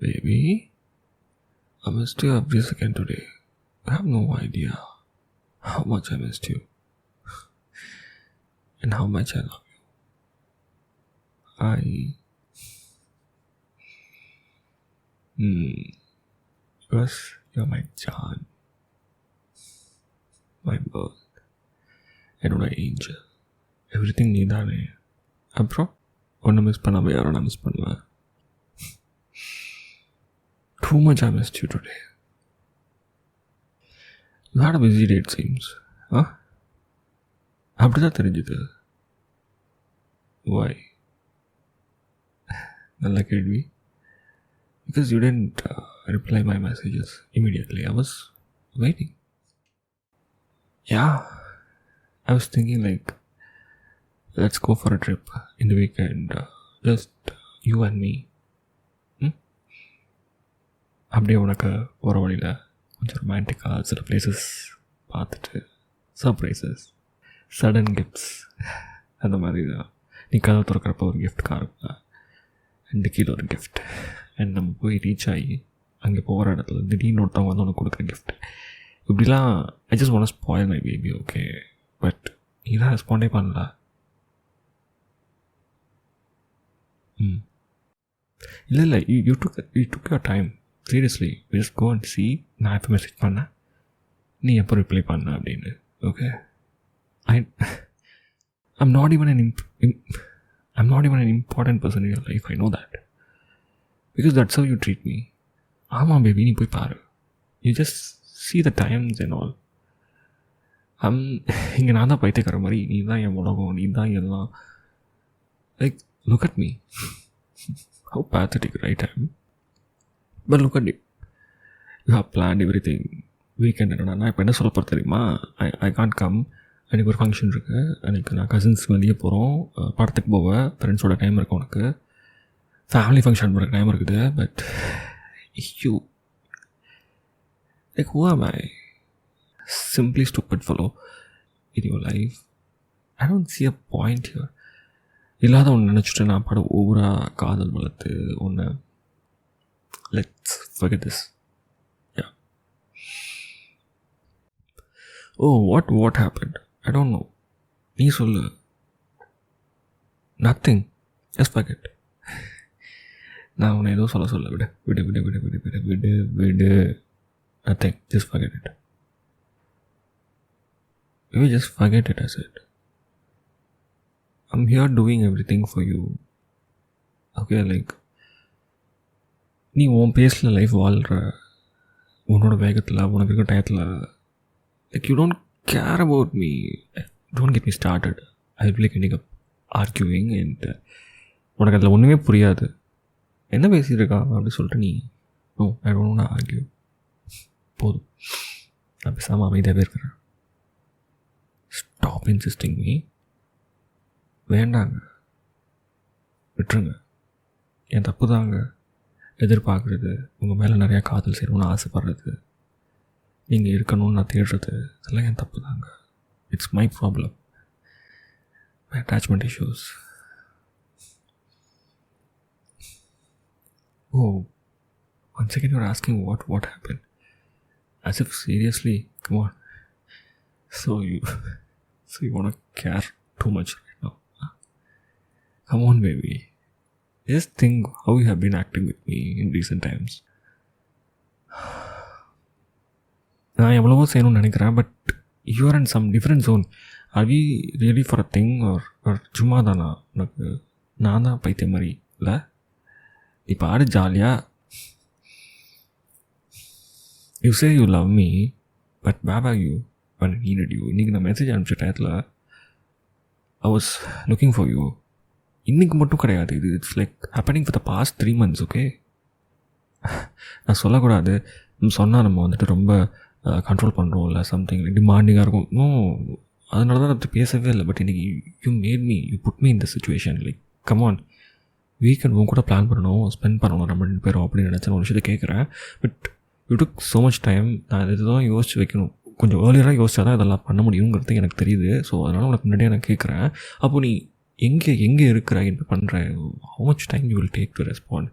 Baby, I missed you every second today. I have no idea how much I missed you and how much I love you. Because you're my John, my bird, என்னோட angel, everything நீ தானே. அப்புறம் ஒன்று miss பண்ணாமல் யாரும் நான் miss பண்ணுவேன். Too much I missed you today. You had a busy day, it seems. அப்படிதான் தெரிஞ்சுது. Why? நல்ல கேள்வி. Because you didn't reply my messages immediately. I was waiting. Yeah. I was thinking like, let's go for a trip in the weekend. Just you and me. அப்படியே உனக்கு போகிற வழியில் கொஞ்சம் ரொமான்டிக்காக சில பிளேசஸ் பார்த்துட்டு சர்ப்ரைசஸ், சடன் கிஃப்ட்ஸ் அந்த மாதிரி தான். நீ கதை திறக்கிறப்ப ஒரு கிஃப்ட் காருங்க, 2 கீழே ஒரு கிஃப்ட், அண்ட் நம்ம போய் ரீச் ஆகி அங்கே போகிற இடத்துல திடீர்னு ஒருத்தவங்க வந்து உனக்கு கொடுக்குற கிஃப்ட், இப்படிலாம். I just want to spoil my baby, okay? But நீதான் ரெஸ்பாண்டே பண்ணல. இல்லை you took your time. Seriously, just go and see. நான் எப்போ மெசேஜ் பண்ணேன், நீ எப்போ ரிப்ளை பண்ண அப்படின்னு. Okay, I'm not even an important person in your life. I know that. Because that's how you treat me. ஆமாம் பேபி, நீ போய் பாரு. You just see the times and all. இங்கே நான் தான் பைத்தியக்கார மாதிரி, நீ தான் என் உலகம், நீ தான் எல்லாம். Like, look at me. How pathetic, right? But look at it. You have planned everything. Weekend என்னடா நான் இப்போ என்ன சொல்ல போகிற தெரியுமா? I can't come. எனக்கு ஒரு ஃபங்க்ஷன் இருக்குது, எனக்கு நான் கசின்ஸ் வெளியே போகிறோம், படத்துக்கு போவேன், ஃப்ரெண்ட்ஸோட டைம் இருக்குது, உனக்கு ஃபேமிலி ஃபங்க்ஷன் போகிற டைம் இருக்குது. But you like, who am I? Simply stupid fellow in your life. I don't see a point here. இல்லாத ஒன்று நினச்சிட்டு நான் படம் ஓவராக காதல் வளர்த்து ஒன்று. Let's forget this. Yeah. Oh, what happened? I don't know. நீ சொல்லு. Nothing. Just forget. நான் உன்னை ஏதோ சொல்ல விடு. Nothing. Just forget it. Maybe just forget it, I said. I'm here doing everything for you. Okay, like, நீ உன் பேஸில் லைஃப் வாழ்கிற, உன்னோட வேகத்தில், உனக்கு இருக்க டயத்தில். Like, you don't care about me. Don't get me started. I'll be like ending up arguing and உனக்கு அதில் ஒன்றுமே புரியாது. என்ன பேசியிருக்கா அப்படி சொல்லிட்டு நீ, no I don't want to argue. போதும், நான் பேசாமல் அமைதியாகவே இருக்கிறேன். Stop insisting me. வேண்டாங்க, விட்டுருங்க. என் தப்பு தாங்க. எதிர்பார்க்குறது, உங்கள் மேலே நிறையா காதல் செய்யணும்னு ஆசைப்படுறது, நீங்கள் இருக்கணும்னு நான் தேடுறது, அதெல்லாம் என் தப்பு தாங்க. It's my problem, my attachment issues. Oh, once again you're asking what happened. As if seriously, come on. So you want to care too much right now? Huh? Come on, baby. Just think how you have been acting with me in recent times. நான் எவ்வளவோ செய்யணும்னு நினைக்கிறேன், but you are in some different zone. Are we really for a thing or சும்மா தானா? உனக்கு நான் தான் பைத்தியம் மாதிரி இல்லை? இப்போ ஆடு ஜாலியாக. You say you love me, but where are you when I needed you? இன்றைக்கி நான் மெசேஜ் அனுப்பிச்ச டயத்தில் I was looking for you. இன்றைக்கி மட்டும் கிடையாது, இது it's like happening for the past 3 months. Okay, நான் சொல்லக்கூடாது, சொன்னால் நம்ம வந்துட்டு ரொம்ப கண்ட்ரோல் பண்ணுறோம் இல்லை, சம்திங் டிமாண்டிங்காக இருக்கும். அதனால தான் நான் பேசவே இல்லை. பட் இன்றைக்கி you made me, you put me in the situation. Like, come on, weekend உன் கூட பிளான் பண்ணணும், ஸ்பெண்ட் பண்ணணும் நம்ம 2 பேரும் அப்படின்னு நினச்சேன். ஒரு விஷயத்தை கேட்குறேன், but you took so much time. நான் இதை தான் யோசிச்சு வைக்கணும், கொஞ்சம் ஏர்லியராக யோசிச்சா தான் இதெல்லாம் பண்ண முடியுங்கிறது எனக்கு தெரியுது. ஸோ அதனால் உனக்கு முன்னாடியே நான் கேட்குறேன், அப்போது நீ எங்கே இருக்கிற, என்ன பண்ணுற, how much time you will take to respond?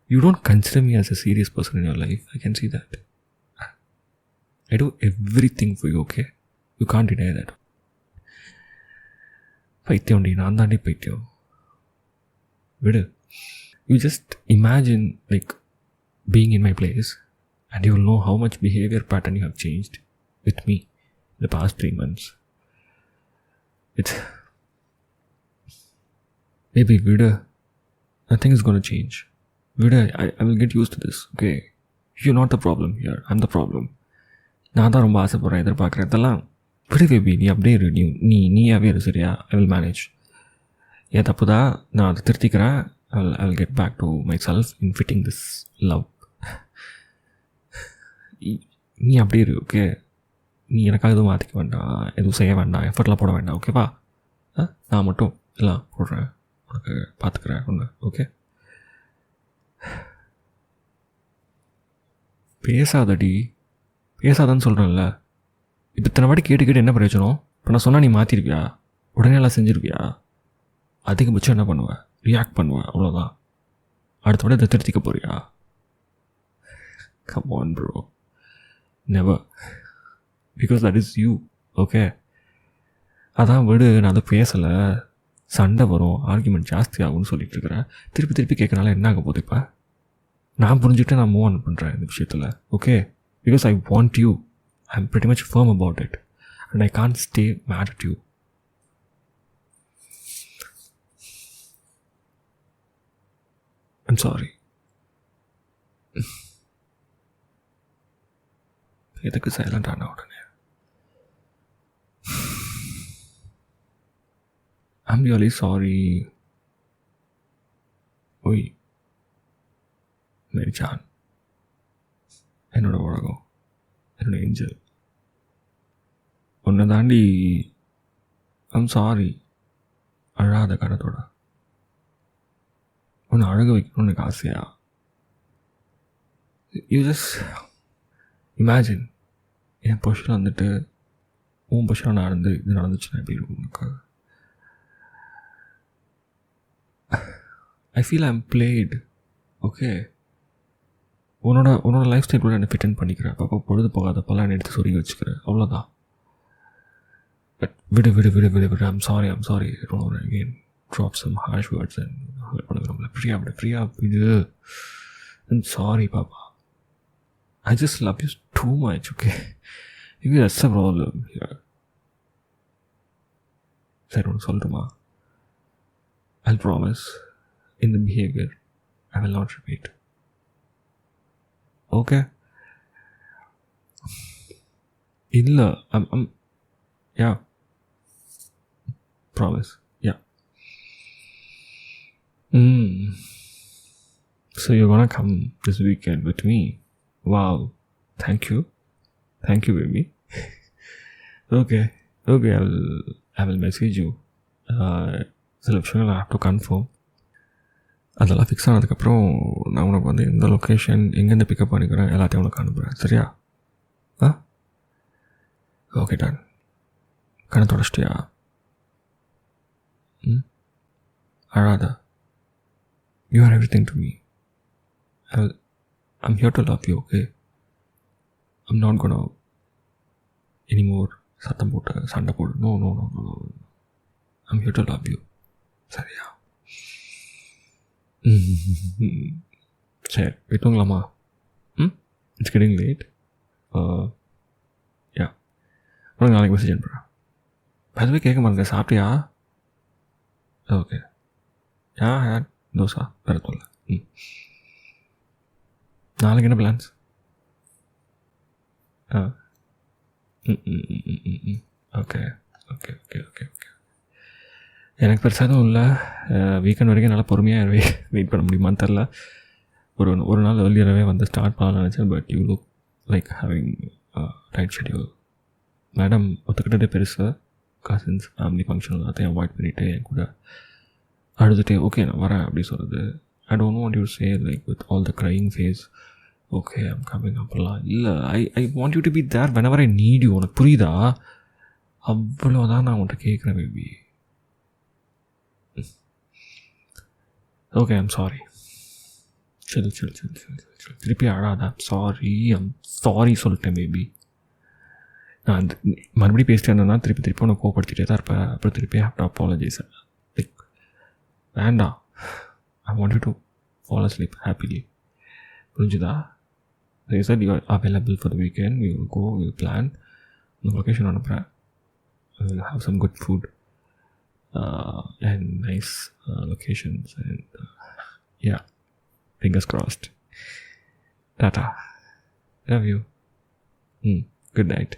You don't consider me as a serious person in your life. I can see that. I do everything for you, okay? You can't deny that. பைத்தியம் D, நான் தாண்டி பைத்தியம். விடு. You just imagine like being in my place and you will know how much behavior pattern you have changed with me in the past 3 months. It's maybe விடு. Nothing is going to change. விடு, I will get used to this, okay? You're not the problem here. I'm the problem. நான் தான் ரொம்ப ஆசைப்படுறேன், எதிர்பார்க்குறேன். இதெல்லாம் விடு baby, நீ அப்படியே இரு. நீயாவே இரு, சரியா? I will manage. ஏன் தப்பு தான், நான் அதை திருத்திக்கிறேன். I will get back to myself in fitting this love. நீ அப்படியே இரு, ஓகே? நீ எனக்காக எதுவும் மாற்றிக்க வேண்டாம், எதுவும் செய்ய வேண்டாம், எஃபர்ட்லாம் போட வேண்டாம், ஓகேவா? நான் மட்டும் எல்லாம் போடுறேன், உனக்கு பார்த்துக்கிறேன் ஒன்று, ஓகே? பேசாதடி, பேசாதான்னு சொல்கிறேன்ல. இப்போ இத்தனை வாட்டி கேட்டு என்ன பிரயோஜனம்? இப்போ நான் சொன்னால் நீ மாற்றிருக்கியா? உடனே எல்லாம் செஞ்சுருக்கியா? அதிகபட்சம் என்ன பண்ணுவேன்? ரியாக்ட் பண்ணுவேன், அவ்வளோதான். அடுத்த வாட்டி இதை திருத்திக்க போறியா? Come on bro, never. Because that is you, okay? அதான் விடு, நான் அதை பேசலை. சண்டை வரும், ஆர்குமெண்ட் ஜாஸ்தி ஆகும்னு சொல்லிட்டு இருக்கிறேன். திருப்பி கேட்கறனால என்ன ஆக போகுது? இப்போ நான் புரிஞ்சுட்டு நான் மூவ் ஆன் பண்ணுறேன் இந்த விஷயத்தில், okay? Because I want you. I'm pretty much firm about it. And I can't stay mad at you. I'm sorry. எதுக்கு சைலண்ட் ஆன உடனே? I'm really sorry. ஓய் மேரி ஜான், என்னோட உலகம், என்னோட ஏஞ்சல், உன்னை தாண்டி. I'm sorry. அழாத கடத்தோட உன்னை அழக வைக்கணும்னு எனக்கு ஆசையா? யூ ஜஸ்ட் இமேஜின், என் பொசிஷன் வந்துட்டு உன் பொசிஷன் நடந்து இது நடந்துச்சுன்னா எப்படி இருக்கும் உனக்கு? I feel I'm played, okay? உன்னோட லைஃப் ஸ்டைல் கூட என்னை ஃபிட் அண்ட் பண்ணிக்கிறேன். அப்போ பொழுது போகாதப்பெல்லாம் எடுத்து சொருகி வச்சுக்கிறேன், அவ்வளோதான். பட் விடு. I'm sorry. Don't again drop some harsh words and hurt பண்ணுறோம்ல. ஃப்ரீயா இது. ஐம் சாரி பாப்பா. I just love you too much, okay? Maybe that's a problem here. சரி, ஒன்று சொல்லட்டுமா? I'll promise, in the behavior, I will not repeat. Okay? இல்ல, I'm yeah. Promise, yeah. So you're gonna come this weekend with me? Wow, thank you, baby. Okay, I will message you. சில விஷயங்கள் I have to confirm. அதெல்லாம் fix ஆனதுக்கப்புறம் நான் உனக்கு வந்து எந்த location, எங்கேருந்து பிக்கப் பண்ணிக்கிறேன் எல்லாத்தையும் உனக்கு அனுப்புகிறேன், சரியா? Okay done. கண்ணை தொடச்சிட்டியா? அழாத. You are everything to me. I'm here to love you, okay? I'm not gonna anymore சத்தம் போட்டு சண்டை போடு. No. I'm here to love you. சரியா? சரி, போய்ட்டுங்களாமா? It's getting late. Yeah. உனக்கு நாளைக்கு மெசேஜ் அனுப்புகிறேன். அதுவே கேட்க மாட்டேங்க, சாப்பிட்டியா? ஓகே. தோசா வேறு தொல்லை. நாளைக்கு என்ன பிளான்ஸ்? ஓகே. எனக்கு பெருசாக எதுவும் இல்லை. வீக்கெண்ட் வரைக்கும் நல்லா பொறுமையாக வெயிட் பண்ண முடியுமான்னு தெரில. ஒரு நாள் ஏர்லியராகவே வந்து ஸ்டார்ட் பண்ணலாம்னு நினச்சேன். But you look like having tight schedule. Madam ஒத்துக்கிட்டதே பெருசு. கசின்ஸ் ஃபேமிலி ஃபங்க்ஷன் எல்லாத்தையும் அவாய்ட் பண்ணிவிட்டு என் கூட அழுதுகிட்டே ஓகே நான் வரேன் அப்படி சொல்கிறது. I don't want you to say like with all the crying face, okay I'm coming அப்படிலாம் இல்லை. I want you to be there whenever I need you. உனக்கு புரியுதா? அவ்வளோதான் நான் உன்கிட்ட கேட்குறேன் பேபி. Okay, I'm sorry. சில் சில் சில் சில் சில் திருப்பி அழாதா. சாரி சொல்லிட்டேன் பேபி. நான் அந்த மறுபடியும் பேசிட்டு இருந்தேன்னா திருப்பி உன்னை கோவப்படுத்திட்டே தான் இருப்பேன். அப்புறம் திருப்பி ஹேவ் டு அப்பாலஜைஸ். லைக் வேண்டாம். I want to fall asleep happily. புரிஞ்சுதா? They said you are available for the weekend. We will go, we will plan. The location அனுப்புகிறேன். We will have some good food and nice locations and yeah, fingers crossed. Tata. Love you. Good night.